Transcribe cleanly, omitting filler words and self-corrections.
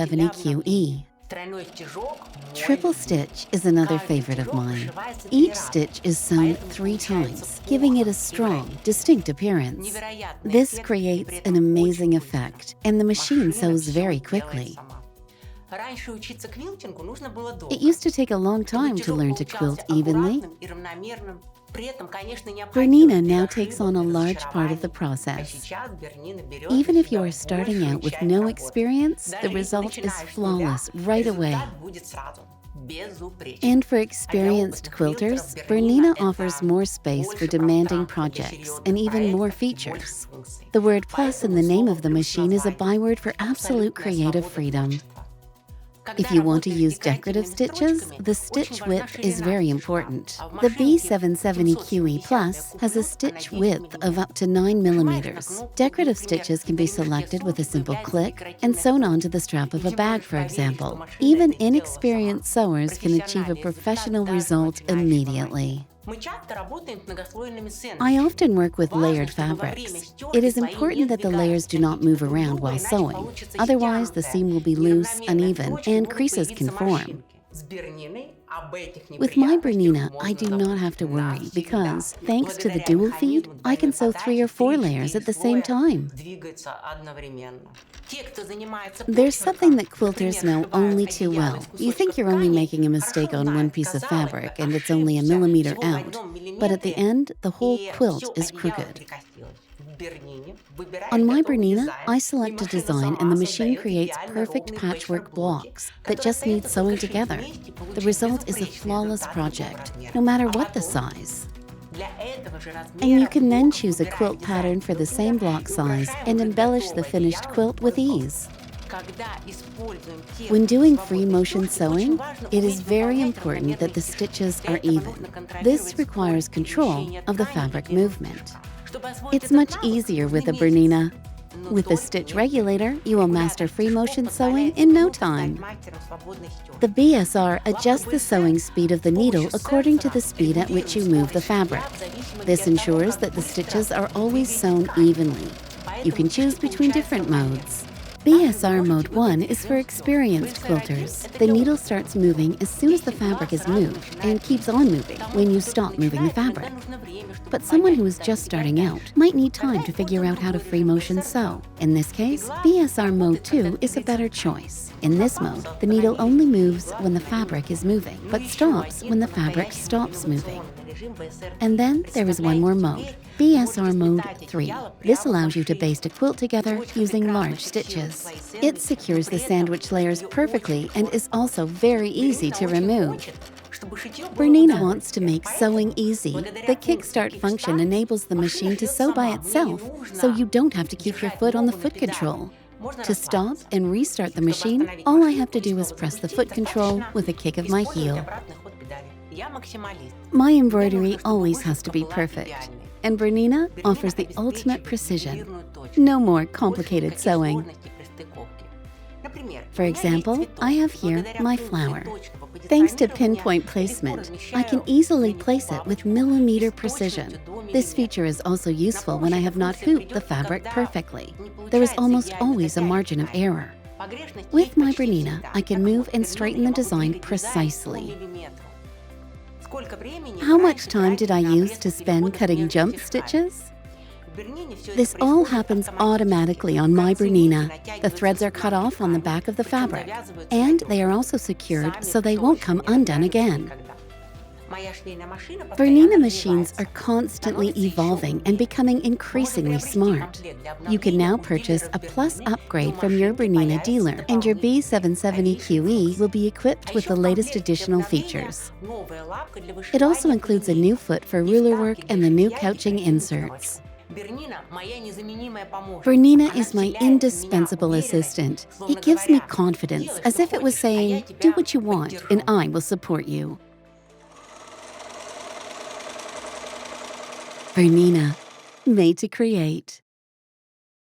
170 QE. Тройной стежок мой Triple stitch is another favorite of mine. Each stitch is sewn 3 times, giving it a strong, distinct appearance. This creates an amazing effect, and the machine sews very quickly. Раньше учиться квилтингу нужно было долго. It used to take a long Чтобы time to стежок learn to получался quilt evenly. аккуратным и равномерным. Bernina now takes on a large part of the process. Even if you are starting out with no experience, the result is flawless right away. And for experienced quilters, Bernina offers more space for demanding projects and even more features. The word plus in the name of the machine is a byword for absolute creative freedom. If you want to use decorative stitches, the stitch width is very important. The B770QE Plus has a stitch width of up to 9 millimeters. Decorative stitches can be selected with a simple click and sewn onto the strap of a bag, for example. Even inexperienced sewers can achieve a professional result immediately. I often work with layered fabrics. It is important that the layers do not move around while sewing, otherwise the seam will be loose, uneven, and creases can form. With my Bernina, I do not have to worry because, thanks to the dual feed, I can sew 3 or 4 layers at the same time. There's something that quilters know only too well. You think you're only making a mistake on one piece of fabric and it's only a millimeter out, but at the end, the whole quilt is crooked. On my Bernina, I select a design and the machine creates perfect patchwork blocks that just need sewing together. The result is a flawless project, no matter what the size. And you can then choose a quilt pattern for the same block size and embellish the finished quilt with ease. When doing free motion sewing, it is very important that the stitches are even. This requires control of the fabric movement. It's much easier with a Bernina. With the stitch regulator, you will master free motion sewing in no time. The BSR adjusts the sewing speed of the needle according to the speed at which you move the fabric. This ensures that the stitches are always sewn evenly. You can choose between different modes. BSR Mode 1 is for experienced quilters. The needle starts moving as soon as the fabric is moved and keeps on moving when you stop moving the fabric. But someone who is just starting out might need time to figure out how to free motion sew. In this case, BSR Mode 2 is a better choice. In this mode, the needle only moves when the fabric is moving, but stops when the fabric stops moving. And then there is one more mode, BSR Mode 3. This allows you to baste a quilt together using large stitches. It secures the sandwich layers perfectly and is also very easy to remove. Bernina wants to make sewing easy. The kickstart function enables the machine to sew by itself, so you don't have to keep your foot on the foot control. To stop and restart the machine, all I have to do is press the foot control with a kick of my heel. My embroidery always has to be perfect, and Bernina offers the ultimate precision. No more complicated sewing. For example, I have here my flower. Thanks to pinpoint placement, I can easily place it with millimeter precision. This feature is also useful when I have not hooped the fabric perfectly. There is almost always a margin of error. With my Bernina, I can move and straighten the design precisely. How much time did I use to spend cutting jump stitches? This all happens automatically on my Bernina. The threads are cut off on the back of the fabric, and they are also secured so they won't come undone again. Bernina machines are constantly evolving and becoming increasingly smart. You can now purchase a Plus upgrade from your Bernina dealer, and your B770QE will be equipped with the latest additional features. It also includes a new foot for ruler work and the new couching inserts. Bernina is my indispensable assistant. It gives me confidence, as if it was saying, "Do what you want, and I will support you." Bernina, made to create.